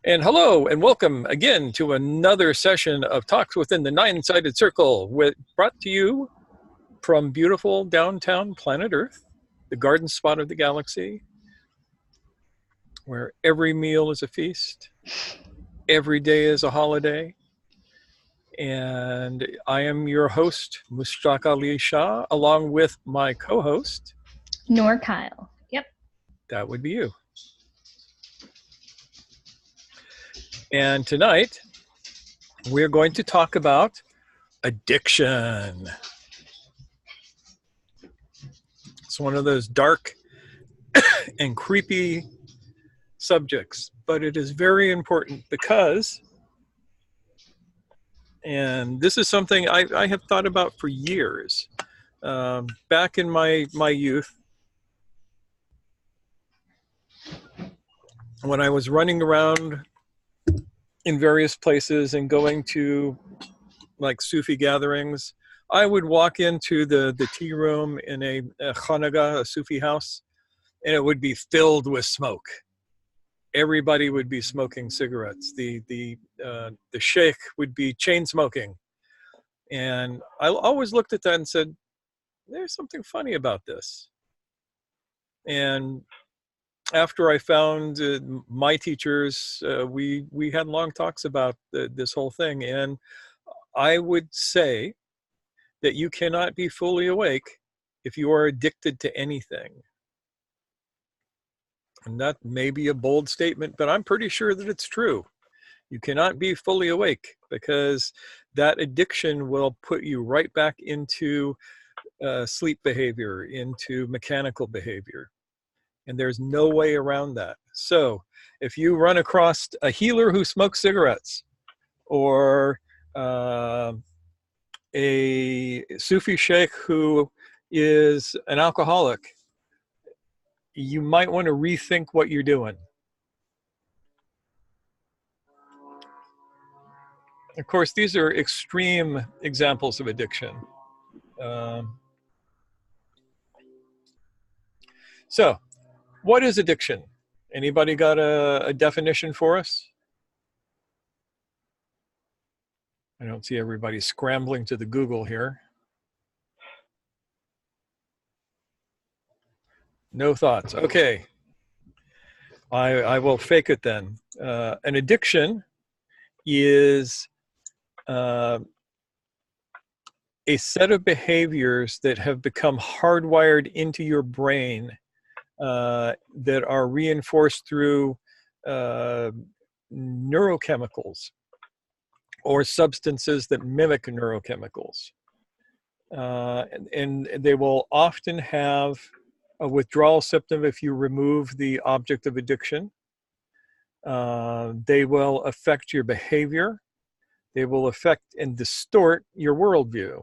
And hello and welcome again to another session of Talks Within the Nine-Sided Circle, brought to you from beautiful downtown planet Earth, the garden spot of the galaxy, where every meal is a feast, every day is a holiday. And I am your host, Mushtaq Ali Shah, along with my co-host, Noor Kyle. Yep. That would be you. And tonight, we're going to talk about addiction. It's one of those dark and creepy subjects, but it is very important because, and this is something I have thought about for years. Back in my youth, when I was running around in various places and going to like Sufi gatherings, I would walk into the tea room in a khanaga, a Sufi house, and it would be filled with smoke. Everybody would be smoking cigarettes. The sheikh would be chain smoking. And I always looked at that and said, there's something funny about this. And after I found my teachers, we had long talks about this whole thing. And I would say that you cannot be fully awake if you are addicted to anything. And that may be a bold statement, but I'm pretty sure that it's true. You cannot be fully awake because that addiction will put you right back into sleep behavior, into mechanical behavior. And there's no way around that. So if you run across a healer who smokes cigarettes, or a Sufi sheikh who is an alcoholic, you might want to rethink what you're doing. Of course, these are extreme examples of addiction. So, what is addiction? Anybody got a definition for us? I don't see everybody scrambling to the Google here. No thoughts. Okay. I will fake it then. An addiction is a set of behaviors that have become hardwired into your brain that are reinforced through neurochemicals or substances that mimic neurochemicals. And they will often have a withdrawal symptom if you remove the object of addiction. They will affect your behavior. They will affect and distort your worldview.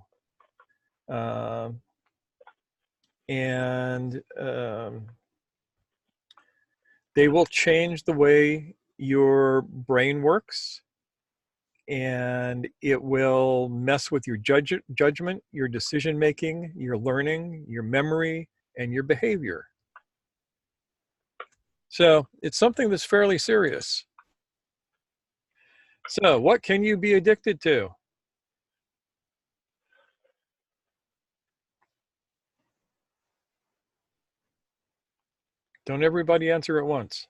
They will change the way your brain works, and it will mess with your judgment, your decision making, your learning, your memory, and your behavior. So it's something that's fairly serious. So what can you be addicted to? Don't everybody answer at once.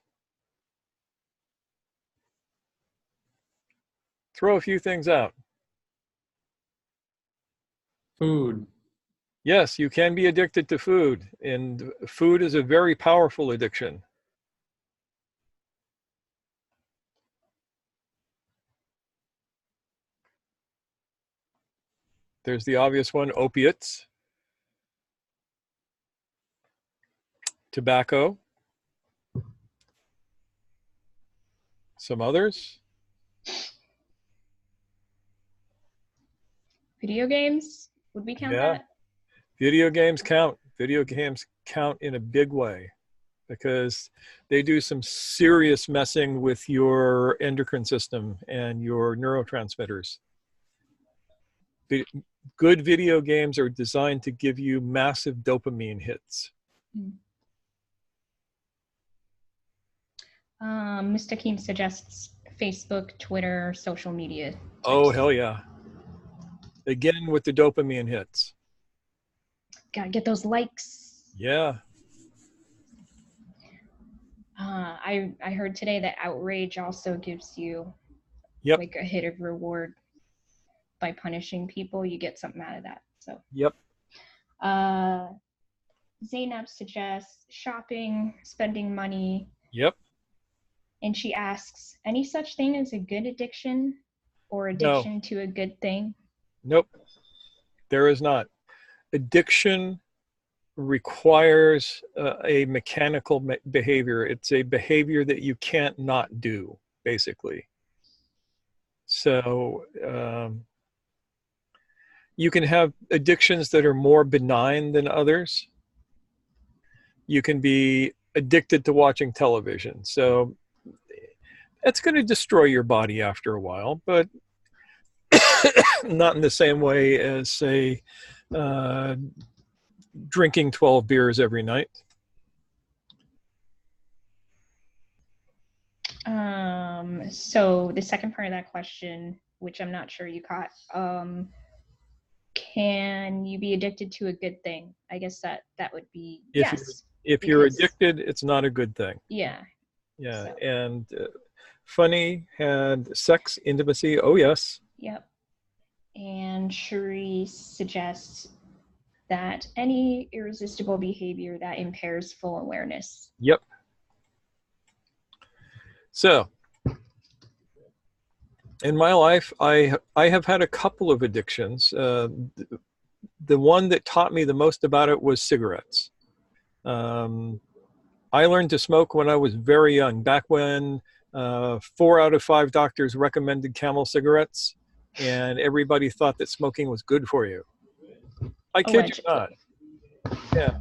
Throw a few things out. Food. Yes, you can be addicted to food, and food is a very powerful addiction. There's the obvious one, opiates, tobacco, some others. Video games? Would we count that? Video games count. Video games count in a big way because they do some serious messing with your endocrine system and your neurotransmitters. Good video games are designed to give you massive dopamine hits. Mr. Keem suggests Facebook, Twitter, social media. Oh, types. hell yeah. Again, with the dopamine hits. Gotta get those likes. Yeah. I heard today that outrage also gives you Yep. like a hit of reward by punishing people. You get something out of that. So. Yep. Zainab suggests shopping, spending money. Yep. And she asks, any such thing as a good addiction or addiction to a good thing? Nope. There is not. Addiction requires a mechanical behavior. It's a behavior that you can't not do, basically. So you can have addictions that are more benign than others. You can be addicted to watching television. So it's going to destroy your body after a while, but not in the same way as, say, drinking 12 beers every night. So the second part of that question, which I'm not sure you caught, can you be addicted to a good thing? I guess that would be yes. If you're addicted, it's not a good thing. Yeah. Yeah. So. And Funny had sex, intimacy. Oh, yes. Yep. And Cherie suggests that any irresistible behavior that impairs full awareness. Yep. So, in my life, I have had a couple of addictions. The one that taught me the most about it was cigarettes. I learned to smoke when I was very young, back when 4 out of 5 doctors recommended Camel cigarettes, and everybody thought that smoking was good for you. I kid you not. Yeah.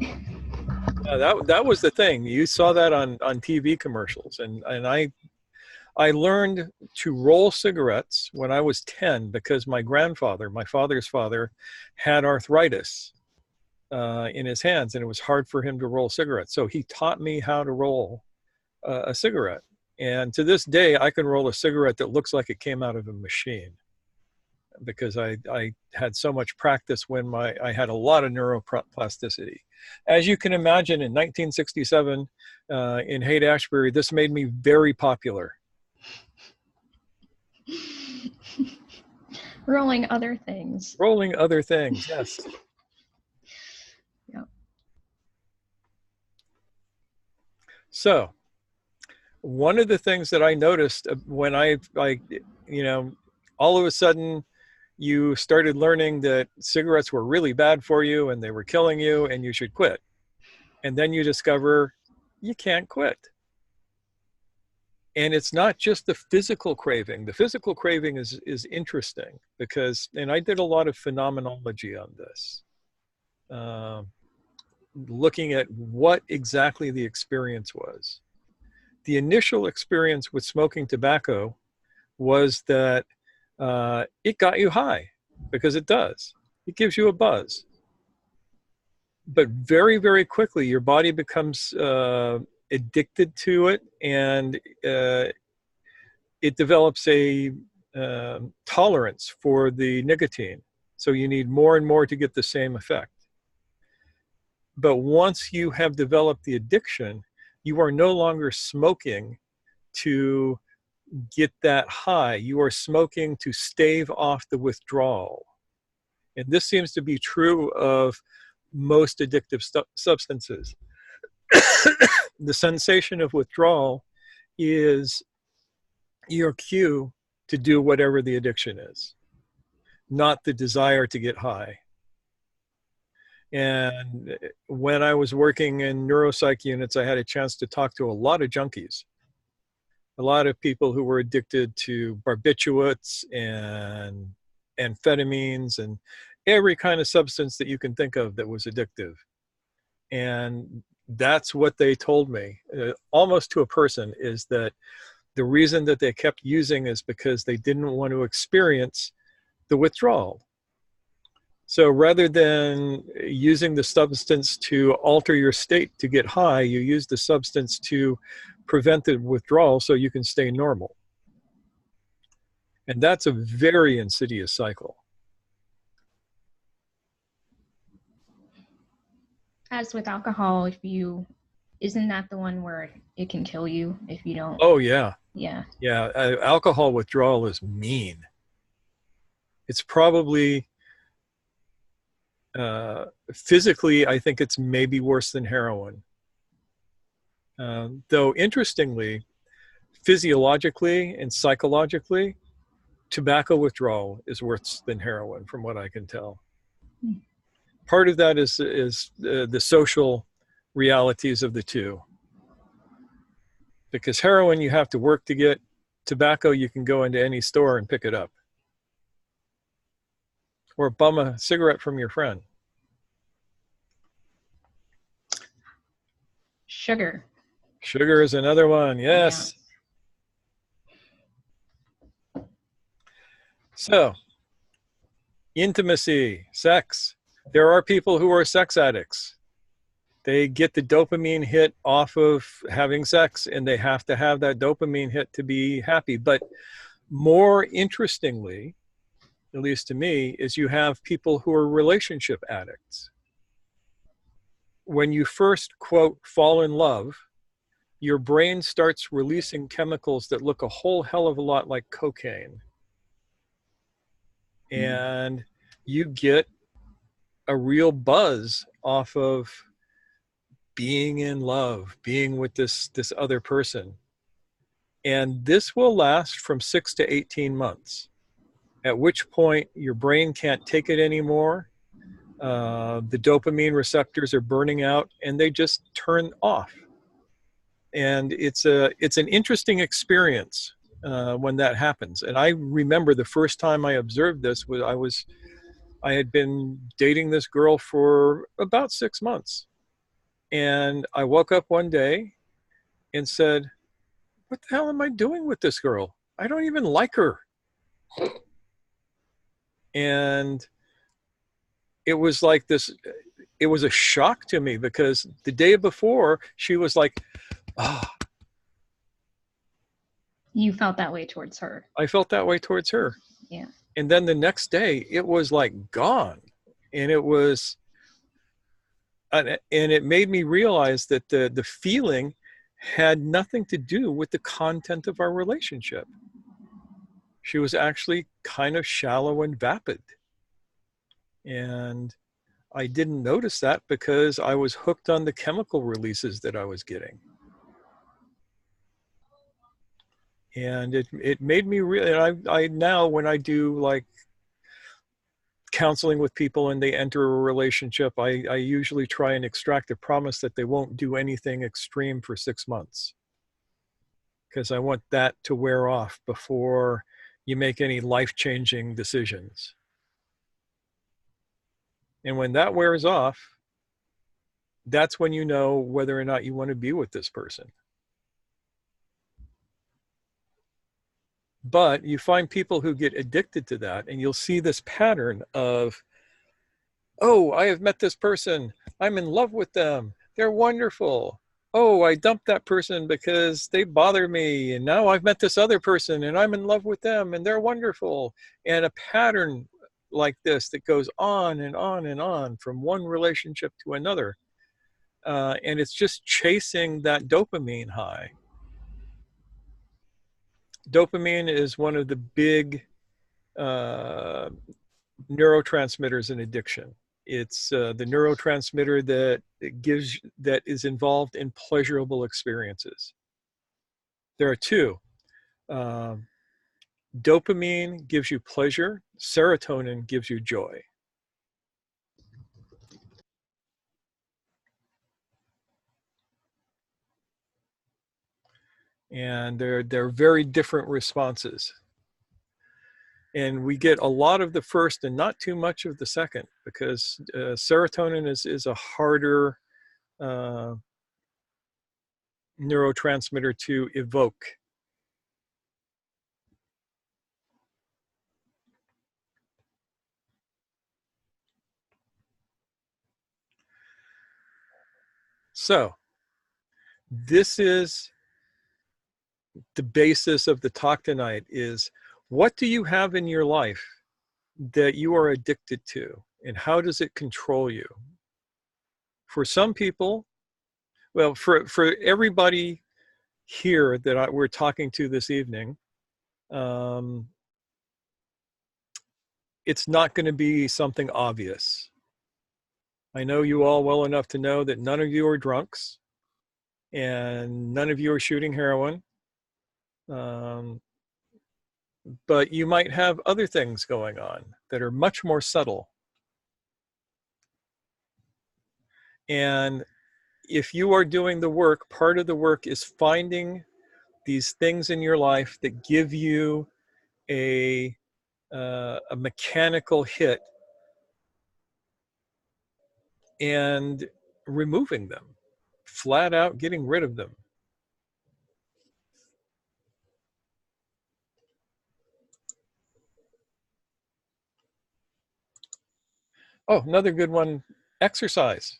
Yeah, that was the thing. You saw that on TV commercials, and I learned to roll cigarettes when I was 10 because my grandfather, my father's father, had arthritis in his hands, and it was hard for him to roll cigarettes. So he taught me how to roll a cigarette. And to this day, I can roll a cigarette that looks like it came out of a machine because I had so much practice when I had a lot of neuroplasticity. As you can imagine, in 1967 in Haight-Ashbury, this made me very popular. Rolling other things. Rolling other things, yes. Yep. So, one of the things that I noticed when I all of a sudden you started learning that cigarettes were really bad for you and they were killing you and you should quit. And then you discover you can't quit. And it's not just the physical craving. The physical craving is interesting because, and I did a lot of phenomenology on this, looking at what exactly the experience was. The initial experience with smoking tobacco was that it got you high, because it does. It gives you a buzz. But very, very quickly, your body becomes addicted to it, and it develops a tolerance for the nicotine. So you need more and more to get the same effect. But once you have developed the addiction, you are no longer smoking to get that high. You are smoking to stave off the withdrawal. And this seems to be true of most addictive substances. The sensation of withdrawal is your cue to do whatever the addiction is, not the desire to get high. And when I was working in neuropsych units, I had a chance to talk to a lot of junkies, a lot of people who were addicted to barbiturates and amphetamines and every kind of substance that you can think of that was addictive. And that's what they told me, almost to a person, is that the reason that they kept using is because they didn't want to experience the withdrawal. So rather than using the substance to alter your state to get high, you use the substance to prevent the withdrawal so you can stay normal. And that's a very insidious cycle. As with alcohol, isn't that the one where it can kill you if you don't? Oh, yeah. Yeah. Yeah. Alcohol withdrawal is mean. It's probably, physically, I think it's maybe worse than heroin. Though, interestingly, physiologically and psychologically, tobacco withdrawal is worse than heroin, from what I can tell. Part of that is the social realities of the two. Because heroin you have to work to get, tobacco you can go into any store and pick it up. Or bum a cigarette from your friend. Sugar. Sugar is another one, yes. Yeah. So, intimacy, sex. There are people who are sex addicts. They get the dopamine hit off of having sex, and they have to have that dopamine hit to be happy. But more interestingly, at least to me, is you have people who are relationship addicts. When you first, quote, fall in love, your brain starts releasing chemicals that look a whole hell of a lot like cocaine. And you get a real buzz off of being in love, being with this other person. And this will last from 6 to 18 months, at which point your brain can't take it anymore. The dopamine receptors are burning out and they just turn off. And it's an interesting experience when that happens. And I remember the first time I observed this was I had been dating this girl for about 6 months. And I woke up one day and said, what the hell am I doing with this girl? I don't even like her. And it was like this, it was a shock to me because the day before she was like, ah. Oh. You felt that way towards her. I felt that way towards her. Yeah. And then the next day it was like gone. And it was, and it made me realize that the feeling had nothing to do with the content of our relationship. She was actually kind of shallow and vapid. And I didn't notice that because I was hooked on the chemical releases that I was getting. And it made me really, and I now, when I do like counseling with people and they enter a relationship, I usually try and extract a promise that they won't do anything extreme for 6 months. Because I want that to wear off before you make any life-changing decisions. And when that wears off, that's when you know whether or not you want to be with this person. But you find people who get addicted to that, and you'll see this pattern of, oh, I have met this person. I'm in love with them. They're wonderful. Oh, I dumped that person because they bother me. And now I've met this other person and I'm in love with them and they're wonderful. And a pattern like this that goes on and on and on from one relationship to another. And it's just chasing that dopamine high. Dopamine is one of the big neurotransmitters in addiction. It's the neurotransmitter that is involved in pleasurable experiences. There are two. Dopamine gives you pleasure. Serotonin gives you joy. And they're very different responses. And we get a lot of the first and not too much of the second, because serotonin is a harder neurotransmitter to evoke. So this is the basis of the talk tonight, is What do you have in your life that you are addicted to, and how does it control you? For some people, well, for everybody here that we're talking to this evening, it's not going to be something obvious. I know you all well enough to know that none of you are drunks and none of you are shooting heroin. But you might have other things going on that are much more subtle. And if you are doing the work, part of the work is finding these things in your life that give you a mechanical hit and removing them, flat out getting rid of them. Oh, another good one, exercise.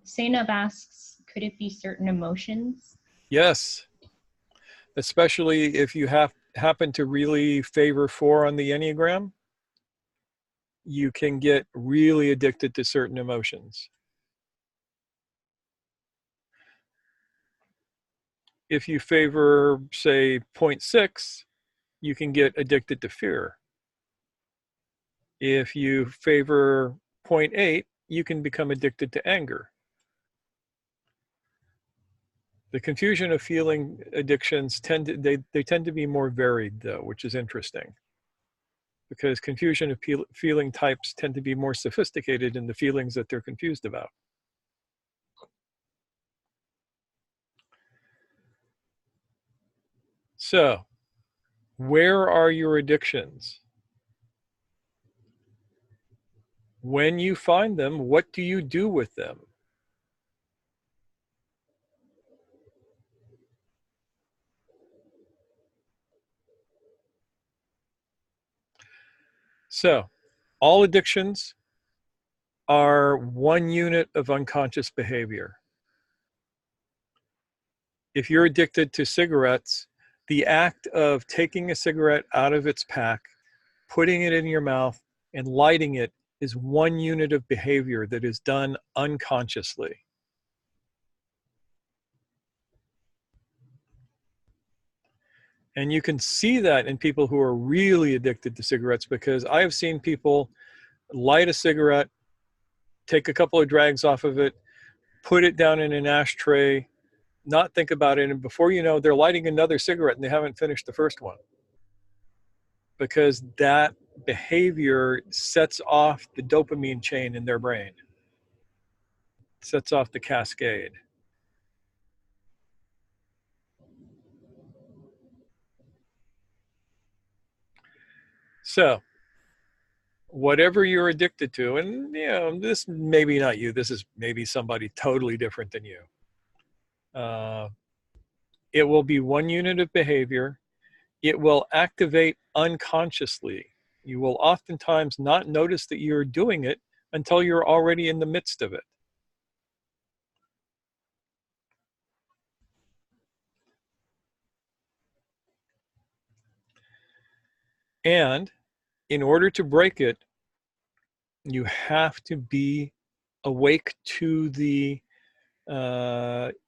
Zainab asks, could it be certain emotions? Yes, especially if you happen to really favor 4 on the Enneagram, you can get really addicted to certain emotions. If you favor, say, 0.6, you can get addicted to fear. If you favor 0.8, you can become addicted to anger. The confusion of feeling addictions tend to be more varied, though, which is interesting, because confusion of feeling types tend to be more sophisticated in the feelings that they're confused about. So, where are your addictions? When you find them, what do you do with them? So, all addictions are one unit of unconscious behavior. If you're addicted to cigarettes, the act of taking a cigarette out of its pack, putting it in your mouth, and lighting it is one unit of behavior that is done unconsciously. And you can see that in people who are really addicted to cigarettes, because I have seen people light a cigarette, take a couple of drags off of it, put it down in an ashtray, not think about it, and before you know, they're lighting another cigarette and they haven't finished the first one. Because that behavior sets off the dopamine chain in their brain, sets off the cascade. So, whatever you're addicted to, and this maybe not you, this is maybe somebody totally different than you. It will be one unit of behavior. It will activate unconsciously. You will oftentimes not notice that you're doing it until you're already in the midst of it. And in order to break it, you have to be awake to the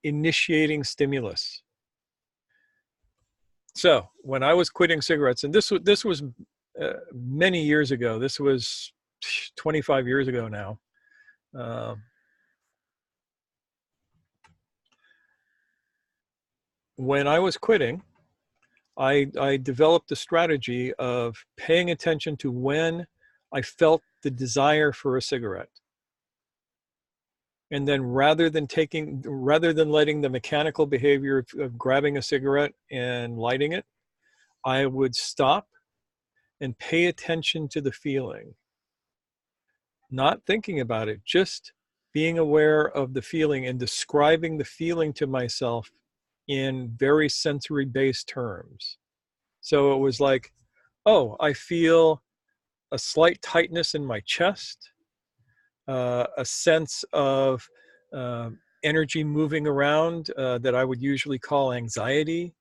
initiating stimulus. So when I was quitting cigarettes, and this was many years ago, this was 25 years ago now. When I was quitting, I developed a strategy of paying attention to when I felt the desire for a cigarette. And then rather than letting the mechanical behavior of grabbing a cigarette and lighting it, I would stop and pay attention to the feeling. Not thinking about it, just being aware of the feeling and describing the feeling to myself in very sensory-based terms. So it was like, oh, I feel a slight tightness in my chest, a sense of energy moving around that I would usually call anxiety,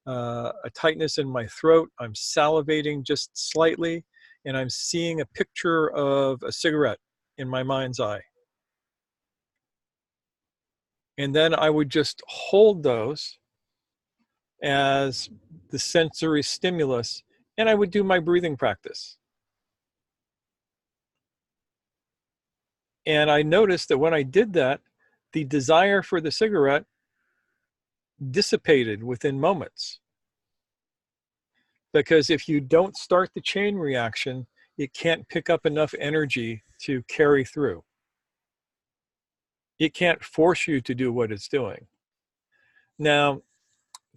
a tightness in my throat. I'm salivating just slightly, and I'm seeing a picture of a cigarette in my mind's eye. And then I would just hold those as the sensory stimulus, and I would do my breathing practice. And I noticed that when I did that, the desire for the cigarette dissipated within moments. Because if you don't start the chain reaction, it can't pick up enough energy to carry through. It can't force you to do what it's doing. Now,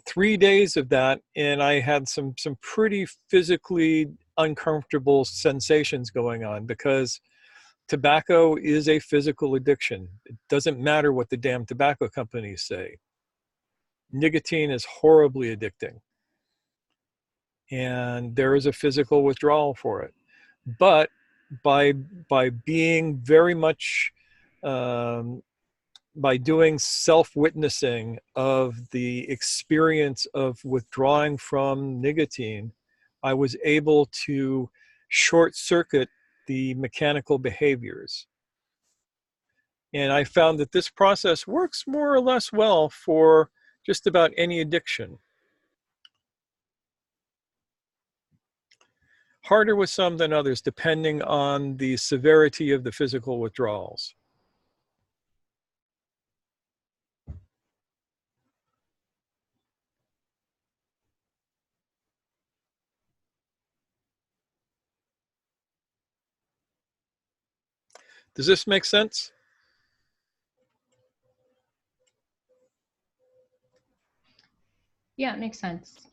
3 days of that, and I had some pretty physically uncomfortable sensations going on, because tobacco is a physical addiction. It doesn't matter what the damn tobacco companies say. Nicotine is horribly addicting, and there is a physical withdrawal for it. But by being very much by doing self-witnessing of the experience of withdrawing from nicotine, I was able to short circuit the mechanical behaviors. And I found that this process works more or less well for just about any addiction. Harder with some than others, depending on the severity of the physical withdrawals. Does this make sense? Yeah, it makes sense.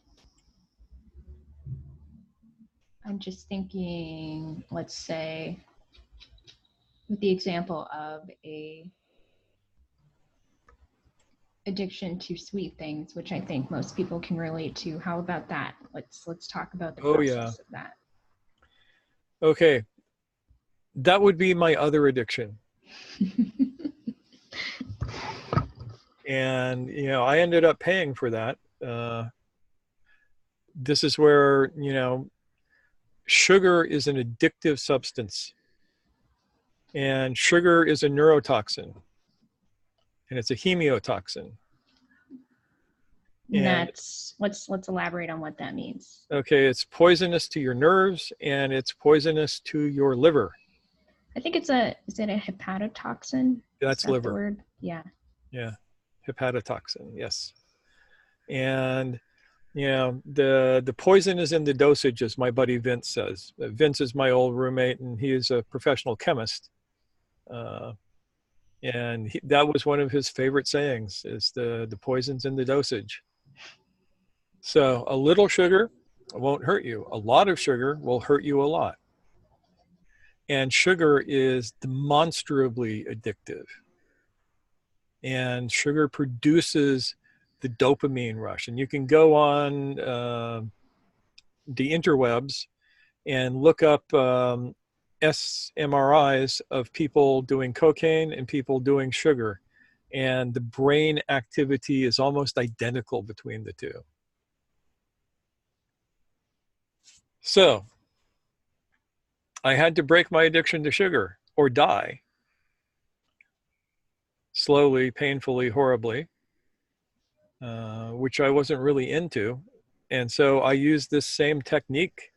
I'm just thinking, let's say, with the example of a addiction to sweet things, which I think most people can relate to. How about that? Let's talk about the process of that. Okay. That would be my other addiction. And, you know, I ended up paying for that. This is where, you know, sugar is an addictive substance. And sugar is a neurotoxin. And it's a hemiotoxin. And that's, let's elaborate on what that means. Okay, it's poisonous to your nerves, and it's poisonous to your liver. I think is it a hepatotoxin? That's liver. The word? Yeah. Yeah, hepatotoxin, yes. And, you know, the poison is in the dosage, as my buddy Vince says. Vince is my old roommate, and he is a professional chemist. And that was one of his favorite sayings, is the poison's in the dosage. So a little sugar won't hurt you. A lot of sugar will hurt you a lot. And sugar is demonstrably addictive. And sugar produces the dopamine rush. And you can go on the interwebs and look up SMRIs of people doing cocaine and people doing sugar. And the brain activity is almost identical between the two. So I had to break my addiction to sugar or die. Slowly, painfully, horribly, which I wasn't really into. And so I used this same technique.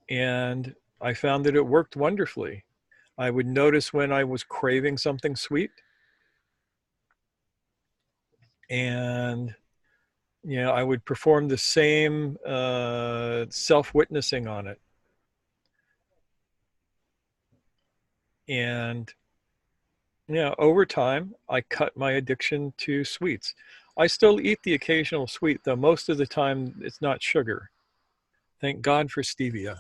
And I found that it worked wonderfully. I would notice when I was craving something sweet. And, you know, I would perform the same self-witnessing on it. And, you know, over time, I cut my addiction to sweets. I still eat the occasional sweet, though most of the time it's not sugar. Thank God for stevia.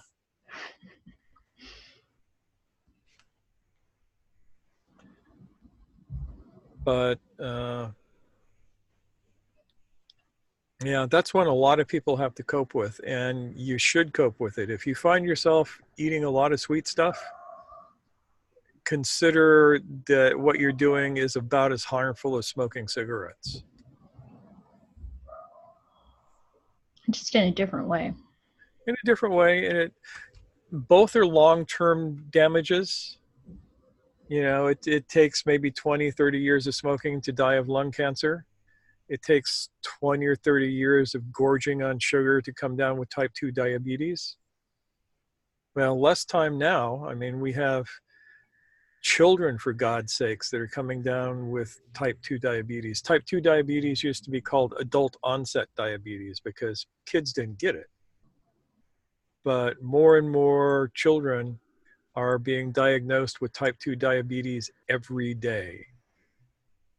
But yeah, that's one a lot of people have to cope with, and you should cope with it. If you find yourself eating a lot of sweet stuff, consider that what you're doing is about as harmful as smoking cigarettes. Just in a different way. In a different way, and both are long-term damages. You know, it takes maybe 20, 30 years of smoking to die of lung cancer. It takes 20 or 30 years of gorging on sugar to come down with type 2 diabetes. Well, less time now. I mean, we have children, for God's sakes, that are coming down with type 2 diabetes. Type 2 diabetes used to be called adult onset diabetes because kids didn't get it. But more and more children are being diagnosed with type 2 diabetes every day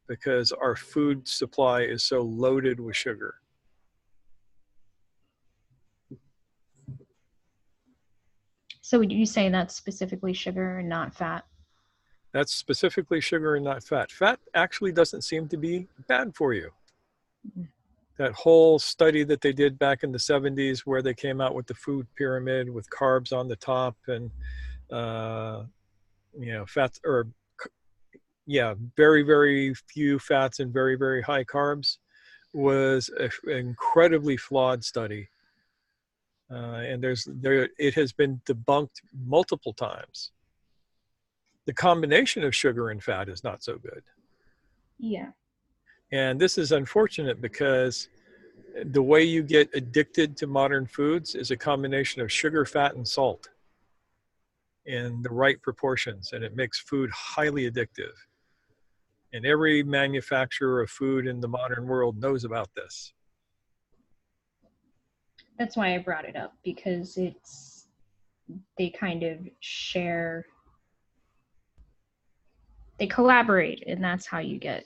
because our food supply is so loaded with sugar. So would you say that's specifically sugar and not fat? That's specifically sugar and not fat. Fat actually doesn't seem to be bad for you. That whole study that they did back in the 70s where they came out with the food pyramid with carbs on the top and fats, or very, very few fats and very, very high carbs, was an incredibly flawed study. And it has been debunked multiple times. The combination of sugar and fat is not so good. Yeah. And this is unfortunate because the way you get addicted to modern foods is a combination of sugar, fat, and salt in the right proportions, and it makes food highly addictive. And every manufacturer of food in the modern world knows about this. That's why I brought it up, because they kind of share, they collaborate, and that's how you get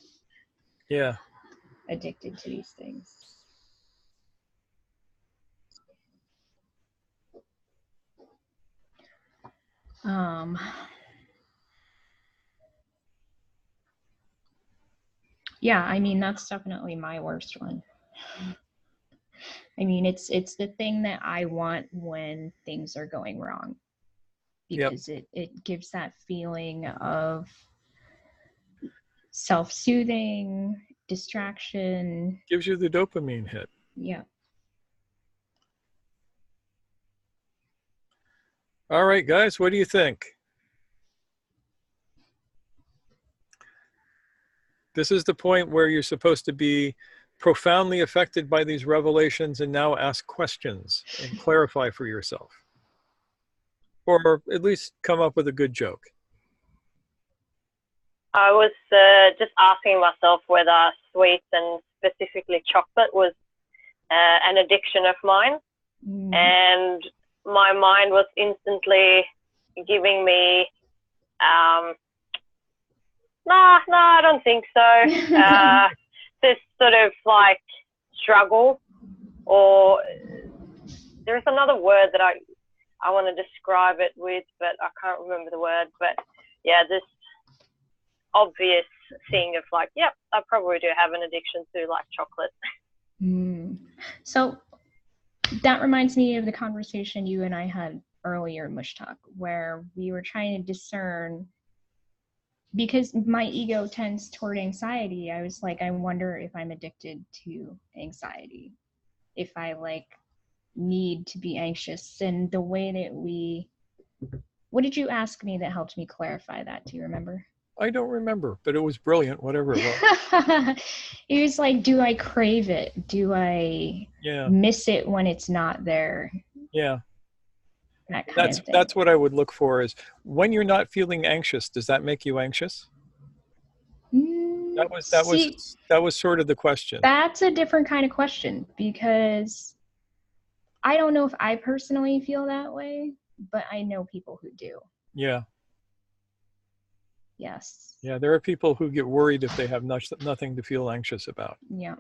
addicted to these things. Yeah, I mean, that's definitely my worst one. I mean, it's the thing that I want when things are going wrong, because it gives that feeling of self-soothing, distraction. Gives you the dopamine hit. Yeah. All right, guys, what do you think? This is the point where you're supposed to be profoundly affected by these revelations and now ask questions and clarify for yourself. Or at least come up with a good joke. I was just asking myself whether sweets and specifically chocolate was an addiction of mine. And my mind was instantly giving me, no, I don't think so. This sort of like struggle, or there's another word that I want to describe it with, but I can't remember the word. But yeah, this obvious thing of like, yep, I probably do have an addiction to like chocolate. So that reminds me of the conversation you and I had earlier in Mush Talk, where we were trying to discern, because my ego tends toward anxiety. I was like, I wonder if I'm addicted to anxiety, if I like need to be anxious. And the way that what did you ask me that helped me clarify that? Do you remember? I don't remember, but it was brilliant, whatever it was. It was like, do I crave it? Do I miss it when it's not there? Yeah. That's what I would look for, is when you're not feeling anxious, does that make you anxious? That was sort of the question. That's a different kind of question, because I don't know if I personally feel that way, but I know people who do. Yeah. Yes. Yeah, there are people who get worried if they have nothing to feel anxious about. Yeah.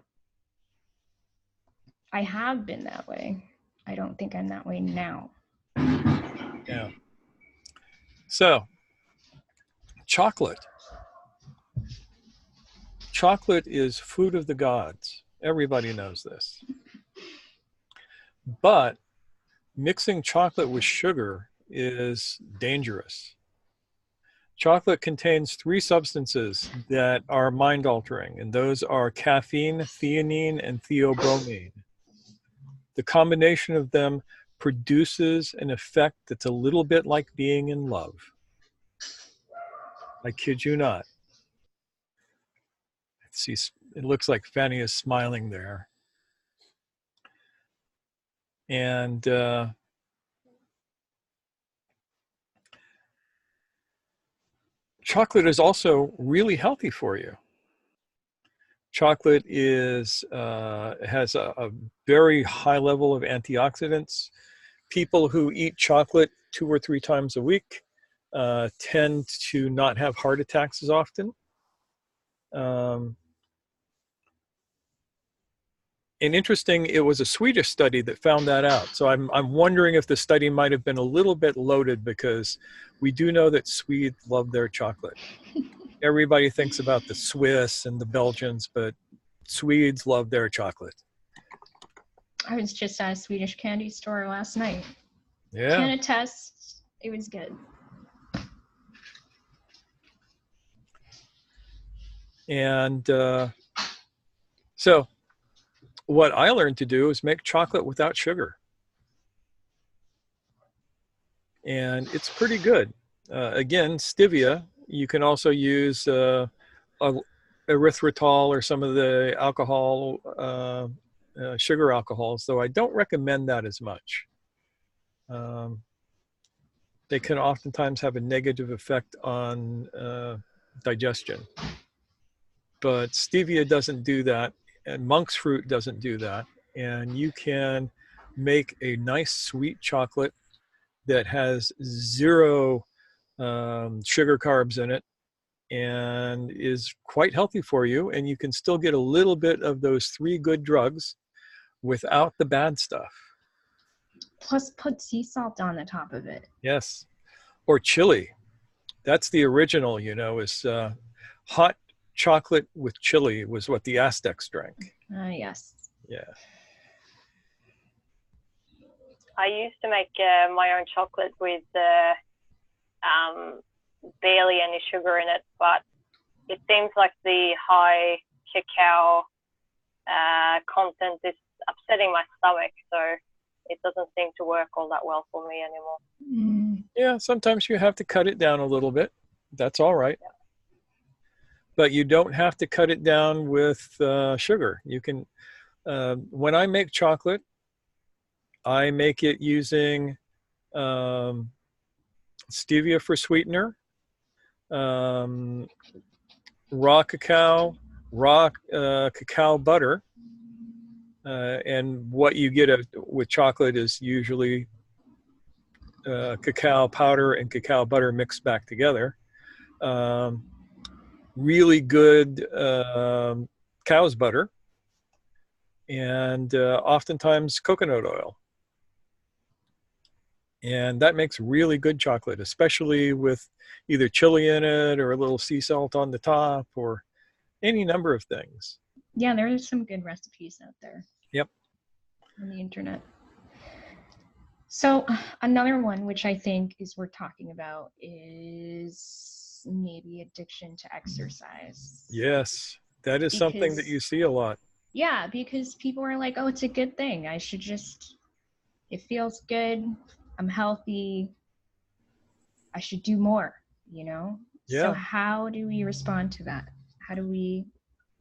I have been that way. I don't think I'm that way now. Yeah. So, chocolate. Chocolate is food of the gods. Everybody knows this. But mixing chocolate with sugar is dangerous. Chocolate contains 3 substances that are mind-altering, and those are caffeine, theanine, and theobromine. The combination of them produces an effect that's a little bit like being in love. I kid you not. See, it looks like Fanny is smiling there. And chocolate is also really healthy for you. Chocolate has a very high level of antioxidants. People who eat chocolate 2 or 3 times a week tend to not have heart attacks as often. And interesting, it was a Swedish study that found that out. So I'm wondering if the study might have been a little bit loaded, because we do know that Swedes love their chocolate. Everybody thinks about the Swiss and the Belgians, but Swedes love their chocolate. I was just at a Swedish candy store last night. Yeah. Can attest, it was good. And so what I learned to do is make chocolate without sugar. And it's pretty good. Again, stevia. You can also use erythritol or some of the alcohol, sugar alcohols, though I don't recommend that as much. They can oftentimes have a negative effect on digestion. But stevia doesn't do that, and monk's fruit doesn't do that. And you can make a nice sweet chocolate that has 0 sugar carbs in it and is quite healthy for you. And you can still get a little bit of those 3 good drugs without the bad stuff. Plus put sea salt on the top of it. Yes. Or chili. That's the original, you know, is hot chocolate with chili was what the Aztecs drank. Yes. Yeah. I used to make my own chocolate with barely any sugar in it, but it seems like the high cacao content is upsetting my stomach, so it doesn't seem to work all that well for me anymore. Yeah, sometimes you have to cut it down a little bit. That's all right. Yeah. But you don't have to cut it down with sugar. You can, when I make chocolate, I make it using stevia for sweetener, raw cacao butter, and what you get with chocolate is usually cacao powder and cacao butter mixed back together. Really good cow's butter, and oftentimes coconut oil. And that makes really good chocolate, especially with either chili in it or a little sea salt on the top or any number of things. Yeah, there are some good recipes out there. Yep. On the internet. So another one, which I think is worth talking about, is maybe addiction to exercise. Yes, that is something that you see a lot. Yeah, because people are like, oh, it's a good thing. I should just, it feels good. I'm healthy. I should do more, you know? Yeah. So how do we respond to that? How do we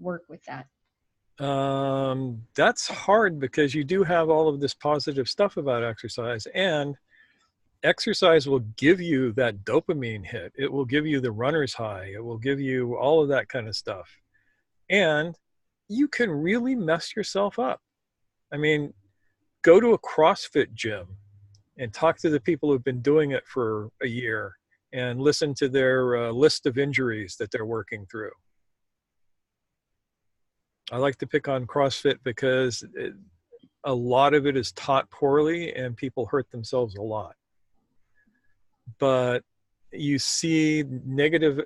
work with that? That's hard, because you do have all of this positive stuff about exercise, and exercise will give you that dopamine hit. It will give you the runner's high. It will give you all of that kind of stuff. And you can really mess yourself up. I mean, go to a CrossFit gym and talk to the people who've been doing it for a year and listen to their list of injuries that they're working through. I like to pick on CrossFit because a lot of it is taught poorly and people hurt themselves a lot. But you see negative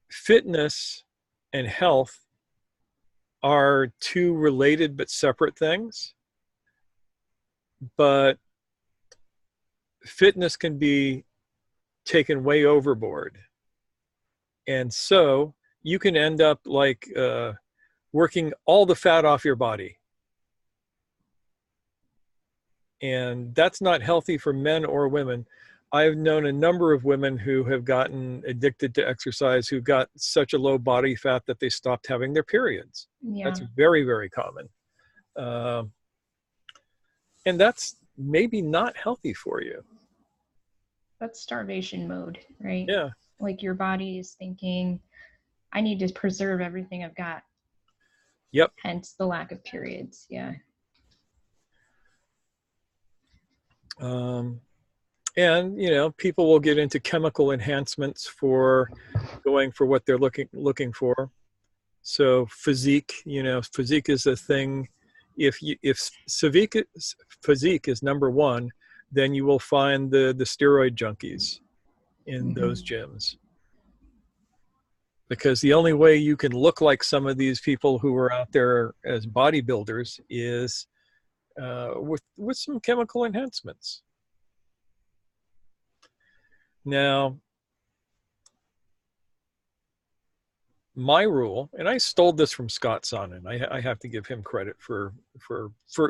fitness and health are 2 related but separate things. But fitness can be taken way overboard. And so you can end up like working all the fat off your body. And that's not healthy for men or women. I've known a number of women who have gotten addicted to exercise who got such a low body fat that they stopped having their periods. Yeah. That's very, very common. And that's maybe not healthy for you. That's starvation mode, right? Yeah. Like your body is thinking, I need to preserve everything I've got. Yep. Hence the lack of periods. Yeah. And you know, people will get into chemical enhancements for going for what they're looking for. So physique, you know, physique is a thing. If physique is number one, then you will find the steroid junkies in those gyms. Because the only way you can look like some of these people who are out there as bodybuilders is with some chemical enhancements. Now, my rule, and I stole this from Scott Sonnen. I have to give him credit for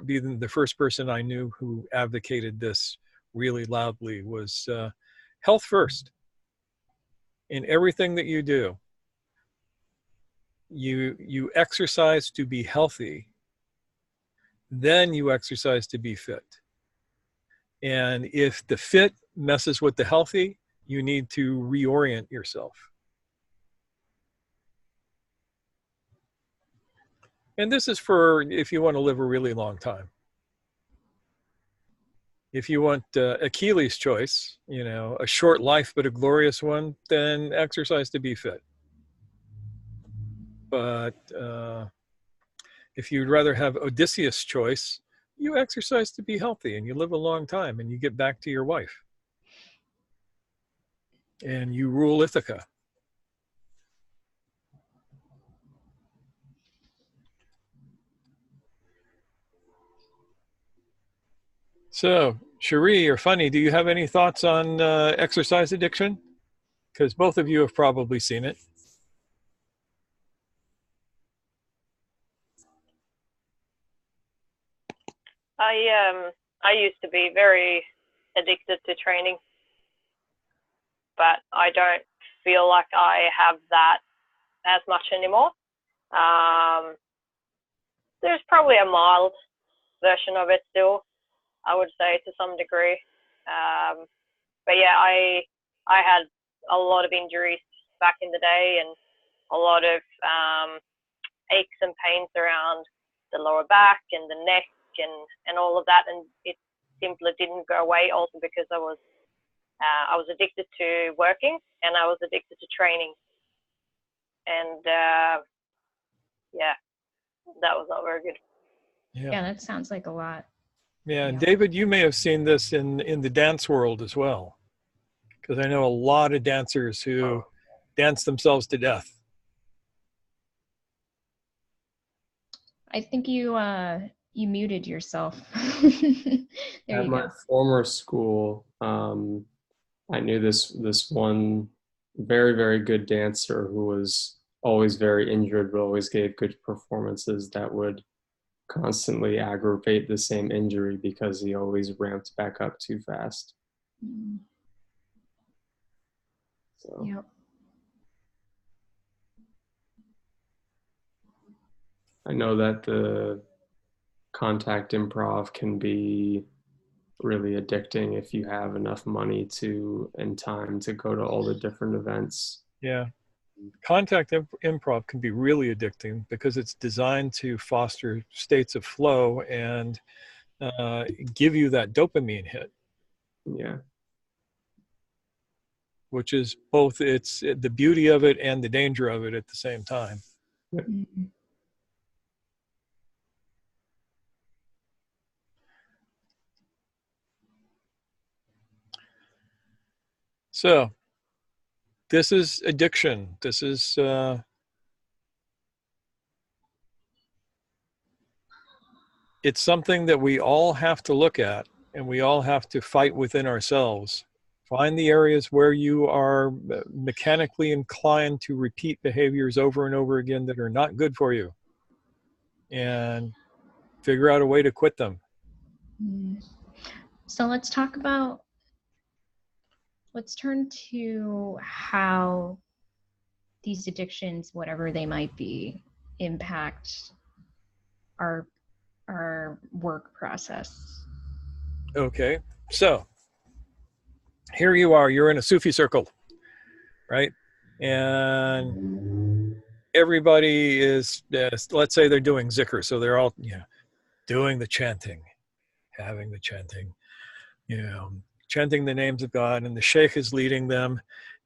being the first person I knew who advocated this really loudly, was health first. In everything that you do, you exercise to be healthy, then you exercise to be fit. And if the fit messes with the healthy, you need to reorient yourself. And this is for if you want to live a really long time. If you want Achilles' choice, you know, a short life but a glorious one, then exercise to be fit. But if you'd rather have Odysseus' choice, you exercise to be healthy and you live a long time and you get back to your wife. And you rule Ithaca. So, Cherie or Funny, do you have any thoughts on exercise addiction? Because both of you have probably seen it. I used to be very addicted to training, but I don't feel like I have that as much anymore. There's probably a mild version of it still, I would say, to some degree. But yeah, I had a lot of injuries back in the day and a lot of aches and pains around the lower back and the neck and all of that, and it simply didn't go away. Also because I was addicted to working and I was addicted to training, and yeah, that was not very good. Yeah, that sounds like a lot. Yeah, and David, you may have seen this in the dance world as well, because I know a lot of dancers who dance themselves to death. I think you muted yourself. There At you my go. former school, I knew this one very, very good dancer who was always very injured, but always gave good performances that would constantly aggravate the same injury because he always ramped back up too fast. Mm, So Yep. I know that the contact improv can be really addicting if you have enough money and time to go to all the different events. Yeah. Contact improv can be really addicting because it's designed to foster states of flow and give you that dopamine hit, Yeah. which is both the beauty of it and the danger of it at the same time. Mm, So this is addiction. This is it's something that we all have to look at, and we all have to fight within ourselves Find the areas where you are mechanically inclined to repeat behaviors over and over again that are not good for you, and figure out a way to quit them. So let's turn to how these addictions, whatever they might be, impact our work process. Okay, so here you are, you're in a Sufi circle, right? And everybody is, let's say they're doing zikr, so they're all doing the chanting, having the chanting, chanting the names of God, and the sheikh is leading them,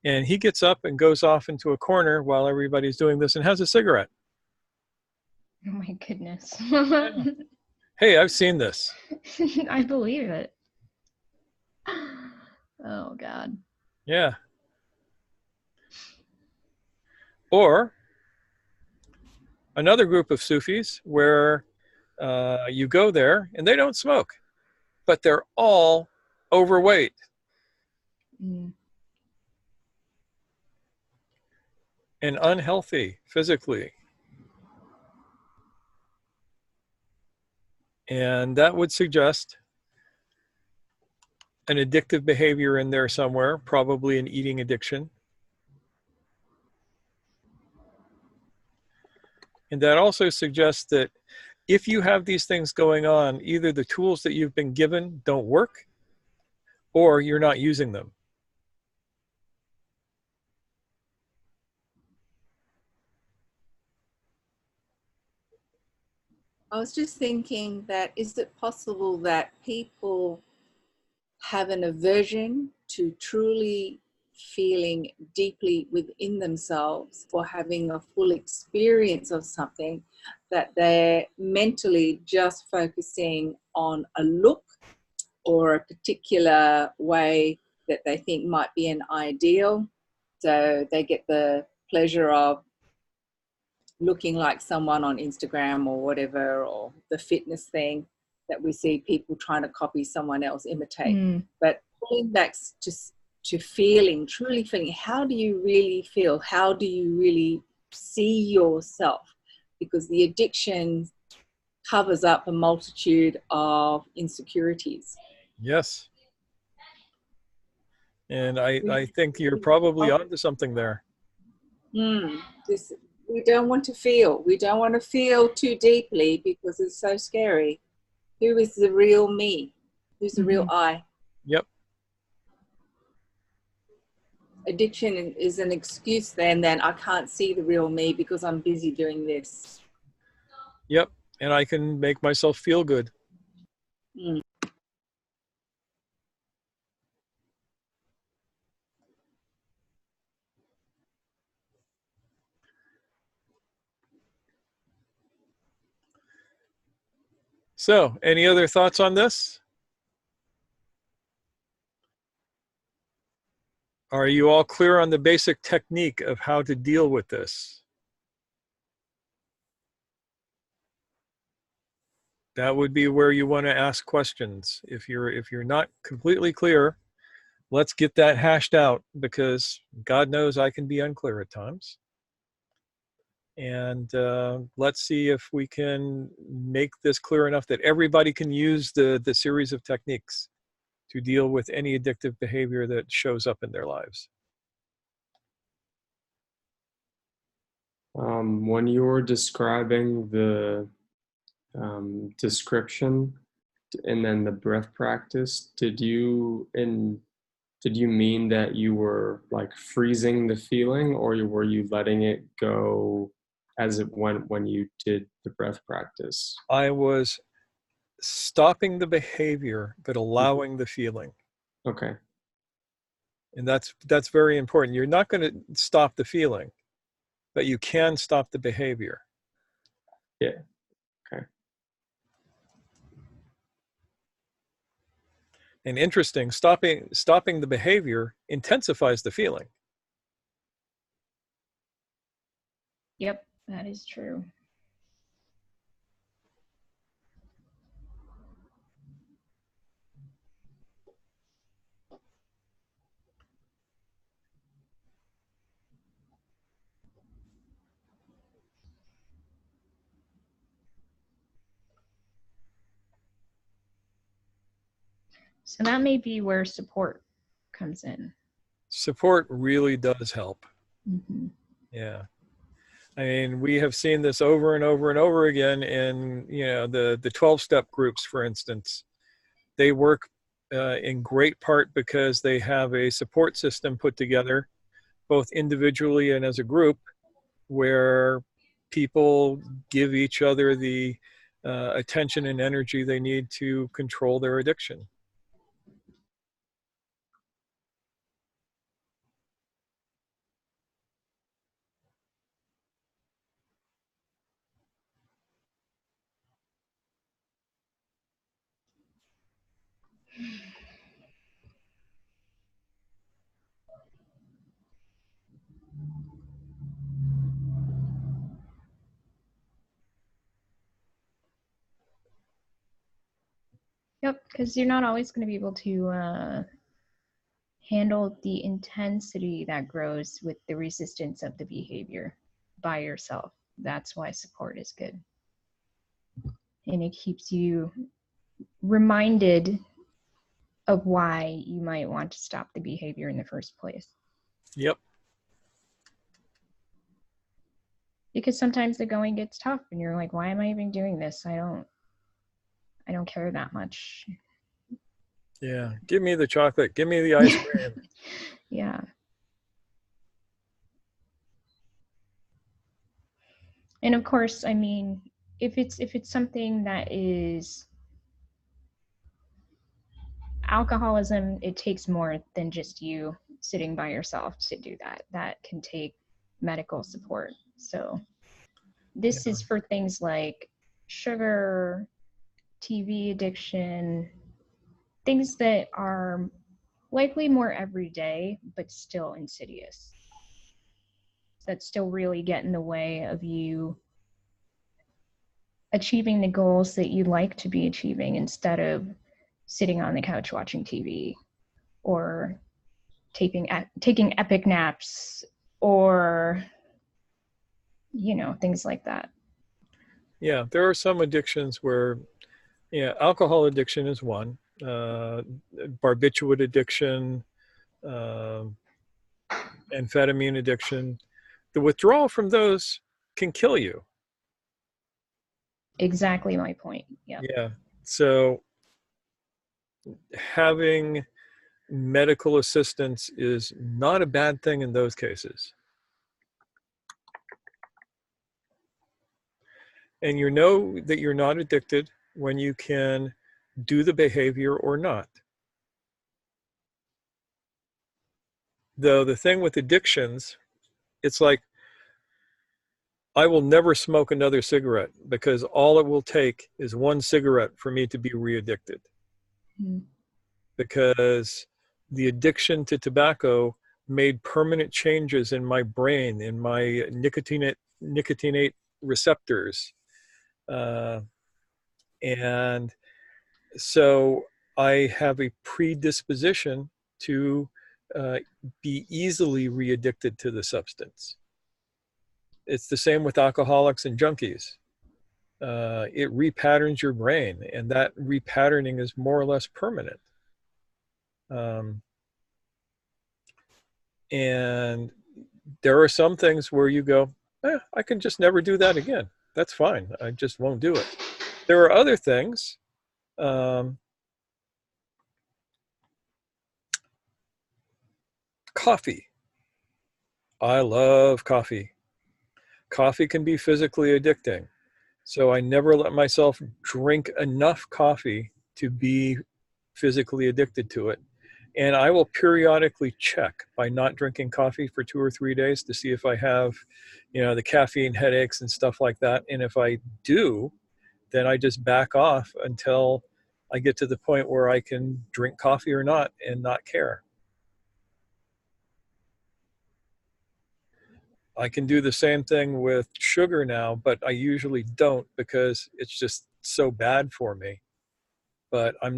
and he gets up and goes off into a corner while everybody's doing this and has a cigarette. Oh my goodness. Hey, I've seen this. I believe it. Oh God. Yeah. Or another group of Sufis where you go there and they don't smoke, but they're all overweight. Mm. And unhealthy physically. And that would suggest an addictive behavior in there somewhere, probably an eating addiction. And that also suggests that if you have these things going on, either the tools that you've been given don't work, or you're not using them. I was just thinking that is it possible that people have an aversion to truly feeling deeply within themselves or having a full experience of something, that they're mentally just focusing on a look or a particular way that they think might be an ideal? So they get the pleasure of looking like someone on Instagram or whatever, or the fitness thing that we see people trying to copy someone else, imitate. But pulling back to feeling, truly feeling, how do you really feel? How do you really see yourself? Because the addiction covers up a multitude of insecurities. Yes. And I think you're probably onto something there. We don't want to feel. We don't want to feel too deeply because it's so scary. Who is the real me? Who's the real I? Yep. Addiction is an excuse then I can't see the real me because I'm busy doing this. Yep. And I can make myself feel good. So, any other thoughts on this? Are you all clear on the basic technique of how to deal with this? That would be where you want to ask questions. If you're not completely clear, let's get that hashed out, because God knows I can be unclear at times. And let's see if we can make this clear enough that everybody can use the series of techniques to deal with any addictive behavior that shows up in their lives. When you were describing the description and then the breath practice, did you mean that you were like freezing the feeling, or were you letting it go as it went when you did the breath practice? I was stopping the behavior but allowing the feeling. Okay. And that's very important. You're not going to stop the feeling, but you can stop the behavior. Yeah. Okay. And interesting, stopping the behavior intensifies the feeling. Yep, that is true. So that may be where support comes in. Support really does help. Mm-hmm. Yeah. I mean, we have seen this over and over and over again in, you know, the 12-step groups, for instance. They work in great part because they have a support system put together, both individually and as a group, where people give each other the attention and energy they need to control their addiction. Yep, because you're not always going to be able to handle the intensity that grows with the resistance of the behavior by yourself. That's why support is good. And it keeps you reminded of why you might want to stop the behavior in the first place. Yep. Because sometimes the going gets tough and you're like, why am I even doing this? I don't care that much. Yeah. Give me the chocolate. Give me the ice cream. Yeah. And of course, I mean, if it's something that is alcoholism, it takes more than just you sitting by yourself to do that. That can take medical support. So this is for things like sugar, TV addiction, things that are likely more everyday, but still insidious. That still really get in the way of you achieving the goals that you'd like to be achieving instead of sitting on the couch watching TV or taking epic naps or, you know, things like that. Yeah, there are some addictions where, yeah, alcohol addiction is one, barbiturate addiction, amphetamine addiction. The withdrawal from those can kill you. Exactly my point. Yeah. Yeah. So having medical assistance is not a bad thing in those cases. And you know that you're not addicted when you can do the behavior or not. Though the thing with addictions, it's like, I will never smoke another cigarette because all it will take is one cigarette for me to be re-addicted. Mm-hmm. Because the addiction to tobacco made permanent changes in my brain, in my nicotinate receptors. And so I have a predisposition to be easily re-addicted to the substance. It's the same with alcoholics and junkies. It repatterns your brain, and that repatterning is more or less permanent. And there are some things where you go, I can just never do that again. That's fine. I just won't do it. There are other things. Coffee. I love coffee. Coffee can be physically addicting. So I never let myself drink enough coffee to be physically addicted to it. And I will periodically check by not drinking coffee for 2 or 3 days to see if I have, you know, the caffeine headaches and stuff like that. And if I do, then I just back off until I get to the point where I can drink coffee or not and not care. I can do the same thing with sugar now, but I usually don't because it's just so bad for me. But I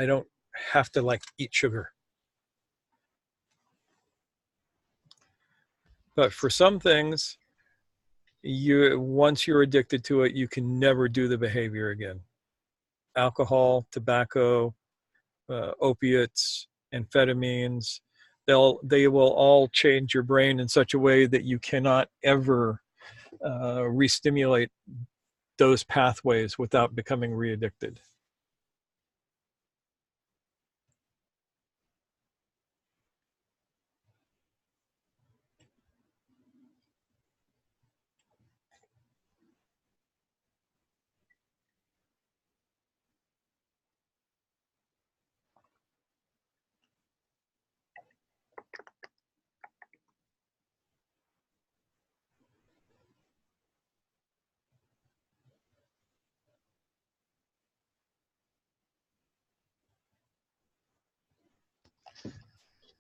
don't have to like eat sugar. But for some things, once you're addicted to it, you can never do the behavior again. Alcohol, tobacco, opiates, amphetamines. They will all change your brain in such a way that you cannot ever re-stimulate those pathways without becoming re-addicted.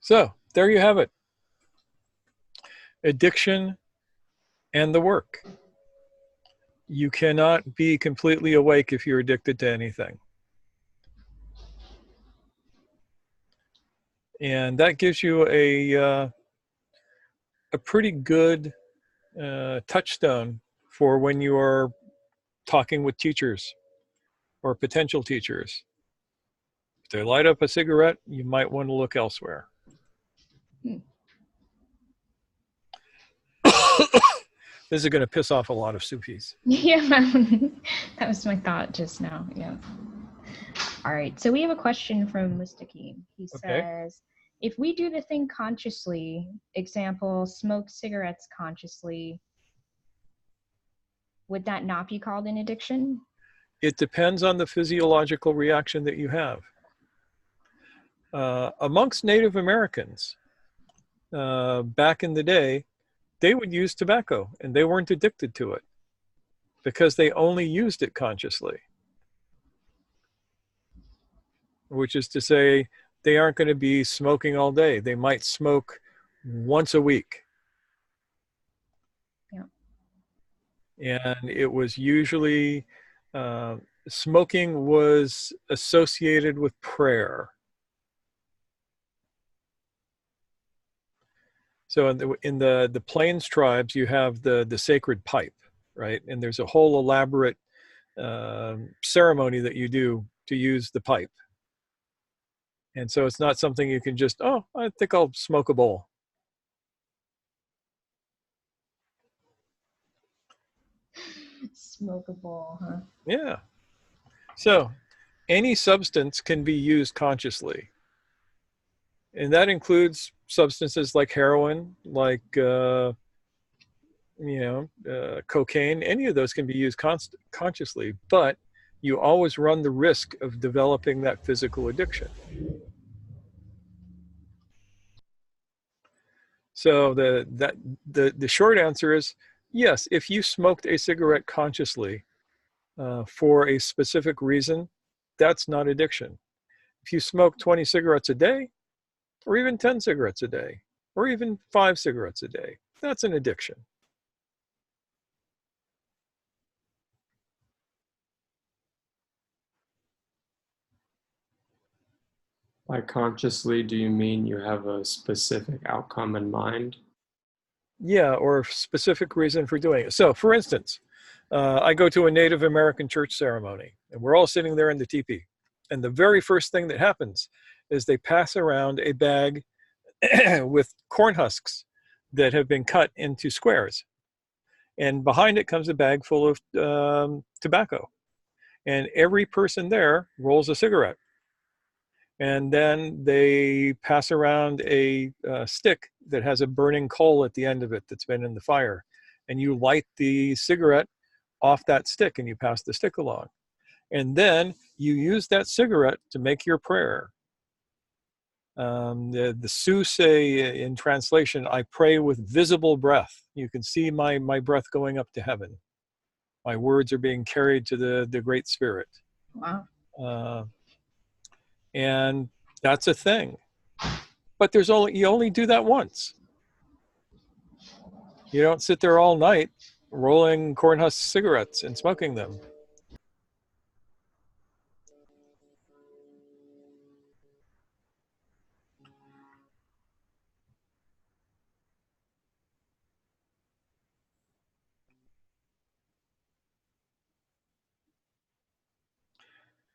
So there you have it. Addiction and the work. You cannot be completely awake if you're addicted to anything. And that gives you a pretty good touchstone for when you are talking with teachers or potential teachers. If they light up a cigarette, you might want to look elsewhere. This is going to piss off a lot of Sufis. Yeah, that was my thought just now. Yeah. All right. So we have a question from Mustaqim. He says, if we do the thing consciously, example, smoke cigarettes consciously, would that not be called an addiction? It depends on the physiological reaction that you have. Amongst Native Americans, back in the day, they would use tobacco and they weren't addicted to it because they only used it consciously. Which is to say, they aren't going to be smoking all day. They might smoke once a week. Yeah. And it was usually, smoking was associated with prayer. So in the Plains tribes, you have the sacred pipe, right? And there's a whole elaborate ceremony that you do to use the pipe. And so it's not something you can just, oh, I think I'll smoke a bowl. Smoke a bowl, huh? Yeah. So any substance can be used consciously. And that includes substances like heroin, like, cocaine. Any of those can be used consciously, but you always run the risk of developing that physical addiction. So the short answer is yes, if you smoked a cigarette consciously for a specific reason, that's not addiction. If you smoke 20 cigarettes a day, or even 10 cigarettes a day, or even 5 cigarettes a day, that's an addiction. By consciously, do you mean you have a specific outcome in mind? Yeah, or a specific reason for doing it. So, for instance, I go to a Native American church ceremony, and we're all sitting there in the teepee. And the very first thing that happens is they pass around a bag with corn husks that have been cut into squares. And behind it comes a bag full of tobacco. And every person there rolls a cigarette. And then they pass around a stick that has a burning coal at the end of it that's been in the fire. And you light the cigarette off that stick and you pass the stick along. And then you use that cigarette to make your prayer. The Sioux say in translation, I pray with visible breath. You can see my breath going up to heaven. My words are being carried to the Great Spirit. Wow. And that's a thing. But you only do that once. You don't sit there all night rolling corn husk cigarettes and smoking them.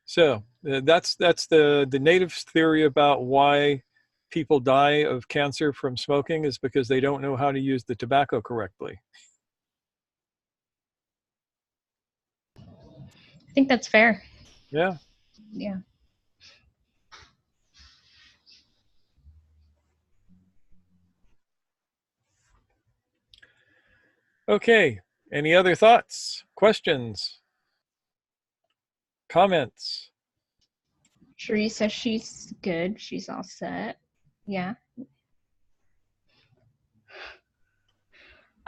So that's the native theory about why people die of cancer from smoking is because they don't know how to use the tobacco correctly. I think that's fair. Yeah. Yeah. Okay. Any other thoughts, questions, comments? Cherie says she's good. She's all set. Yeah.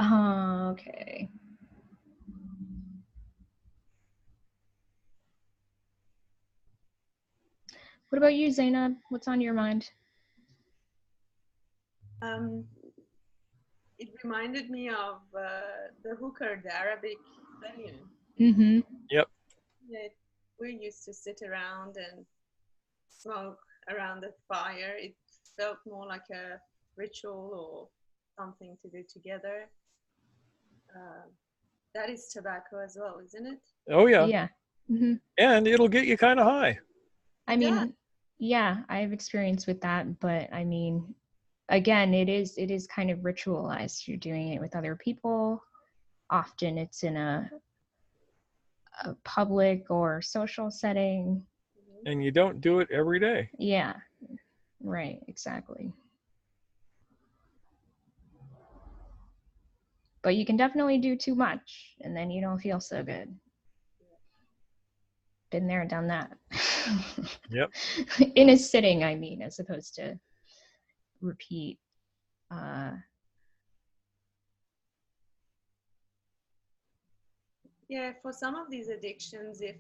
Okay. What about you, Zainab? What's on your mind? It reminded me of the hookah, the Arabic venue. Mm-hmm. Yep. That we used to sit around and smoke around the fire. It felt more like a ritual or something to do together. That is tobacco as well, isn't it? Oh yeah. Yeah. Mm-hmm. And it'll get you kind of high. I mean, yeah, I have experience with that, but I mean, again, it is kind of ritualized. You're doing it with other people. Often it's in a public or social setting. And you don't do it every day. Yeah. Right, exactly. But you can definitely do too much and then you don't feel so good. Been there, done that. Yep. In a sitting, I mean, as opposed to repeat. Yeah, for some of these addictions, if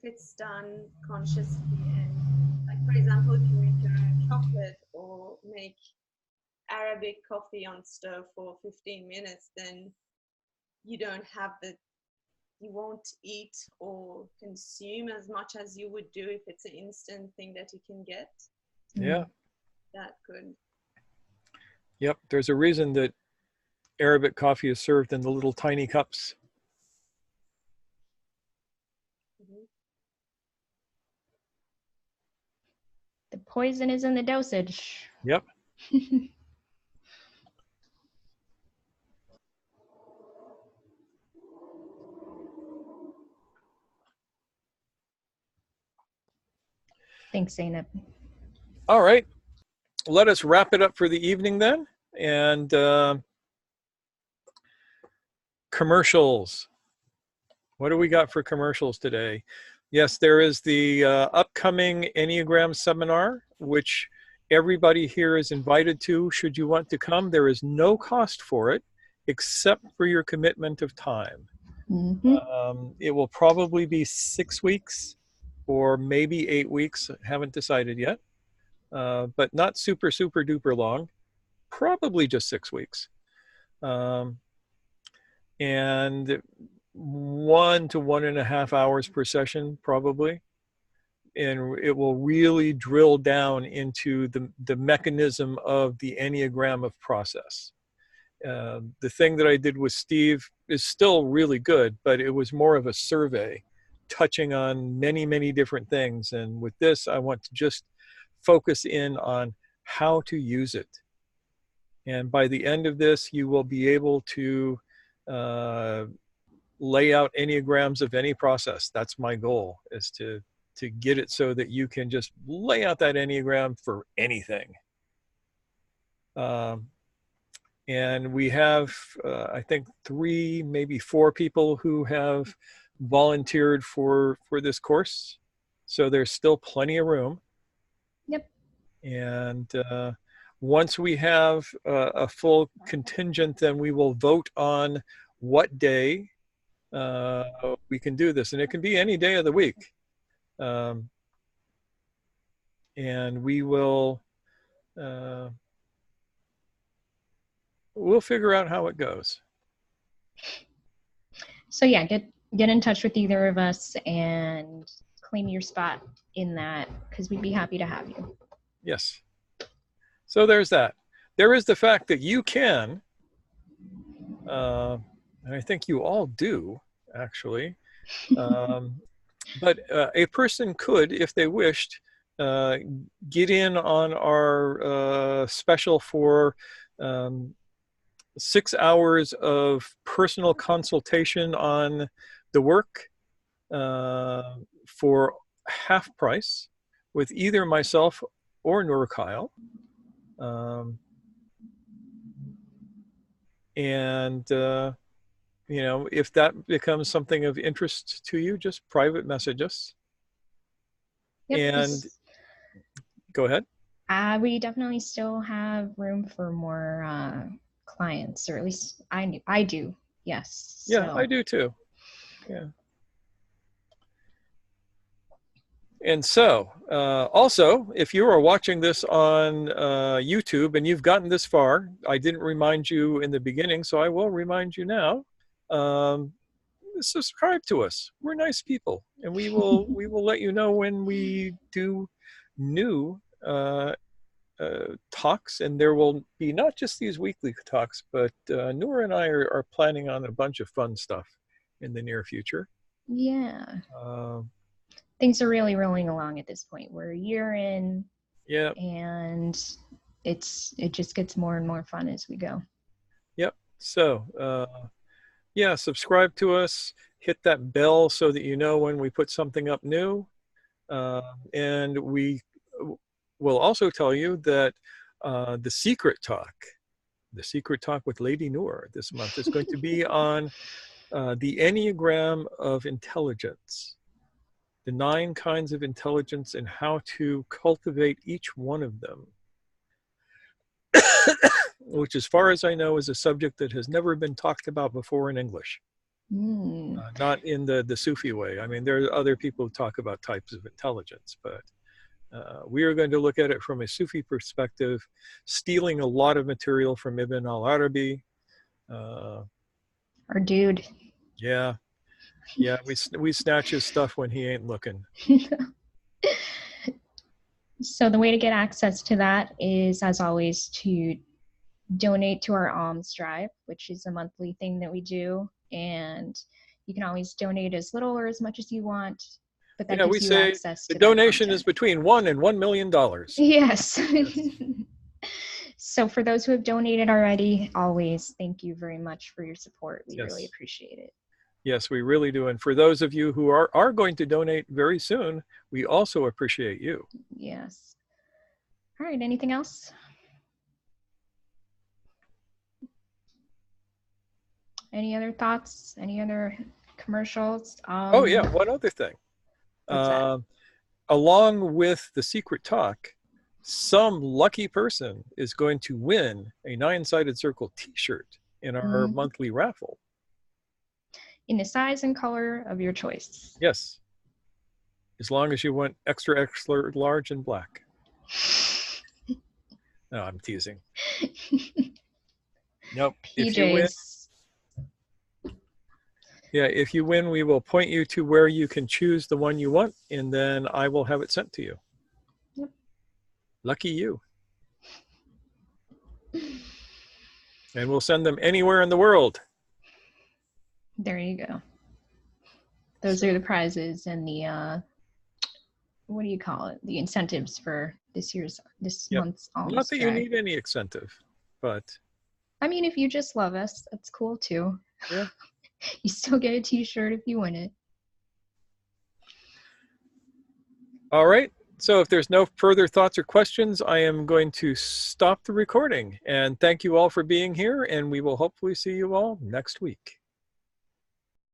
it's done consciously, and like for example, if you make a chocolate or make Arabic coffee on stove for 15 minutes, then you don't have you won't eat or consume as much as you would do if it's an instant thing that you can get. Yeah. That could. Yep. There's a reason that Arabic coffee is served in the little tiny cups. The poison is in the dosage. Yep. Thanks, Zainab. All right. Let us wrap it up for the evening then. And commercials. What do we got for commercials today? Yes, there is the upcoming Enneagram seminar, which everybody here is invited to. Should you want to come, there is no cost for it except for your commitment of time. Mm-hmm. It will probably be 6 weeks or maybe 8 weeks. Haven't decided yet, but not super, super duper long. Probably just 6 weeks. And 1 to 1.5 hours per session, probably. And it will really drill down into the mechanism of the Enneagram of process. The thing that I did with Steve is still really good, but it was more of a survey touching on many, many different things. And with this, I want to just focus in on how to use it. And by the end of this, you will be able to lay out Enneagrams of any process. That's my goal, is to get it so that you can just lay out that Enneagram for anything. And we have, I think, 3, maybe 4 people who have volunteered for this course. So there's still plenty of room. Yep. And once we have a full contingent, then we will vote on what day we can do this. And it can be any day of the week. And we will we'll figure out how it goes. So yeah, get in touch with either of us and claim your spot in that, because we'd be happy to have you. Yes. So there's that. There is the fact that you can, and I think you all do, actually, But a person could, if they wished, get in on our special for 6 hours of personal consultation on the work for half price with either myself or Nur Kyle. And you know, if that becomes something of interest to you, just private message us. Yep, And go ahead. we definitely still have room for more clients, or at least I do. Yes. Yeah, so. I do too. Yeah. And so, also, if you are watching this on YouTube and you've gotten this far, I didn't remind you in the beginning, so I will remind you now. Subscribe to us. We're nice people, and we will let you know when we do new talks. And there will be not just these weekly talks, but Noor and I are planning on a bunch of fun stuff in the near future. Yeah. Things are really rolling along at this point. We're a year in. Yeah. And it just gets more and more fun as we go. Yep. So, yeah, subscribe to us, hit that bell so that you know when we put something up new. And we will also tell you that the Secret Talk with Lady Noor this month is going to be on the Enneagram of Intelligence, the 9 kinds of intelligence and how to cultivate each one of them. Which, as far as I know, is a subject that has never been talked about before in English. Not in the Sufi way. I mean, there are other people who talk about types of intelligence, but we are going to look at it from a Sufi perspective, stealing a lot of material from Ibn al-Arabi. Our dude. Yeah. Yeah, we snatch his stuff when he ain't looking. So the way to get access to that is, as always, to donate to our alms drive, which is a monthly thing that we do. And you can always donate as little or as much as you want. But that gives you access to the donation is between $1 and $1 million. Yes. So for those who have donated already, always thank you very much for your support. We really appreciate it. Yes, we really do. And for those of you who are going to donate very soon, we also appreciate you. Yes. All right. Anything else? Any other thoughts? Any other commercials? Oh, yeah. One other thing. Along with the Secret Talk, some lucky person is going to win a 9-sided circle t-shirt in our monthly raffle. In the size and color of your choice. Yes. As long as you want extra, extra large and black. No, I'm teasing. Nope. If you win, if you win, we will point you to where you can choose the one you want, and then I will have it sent to you. Yep. Lucky you. And we'll send them anywhere in the world. There you go. Those are the prizes and the what do you call it? The incentives for this month's alms. Not that you need any incentive, but I mean, if you just love us, that's cool too. Yeah. You still get a t-shirt if you win it. All right. So if there's no further thoughts or questions, I am going to stop the recording. And thank you all for being here, and we will hopefully see you all next week.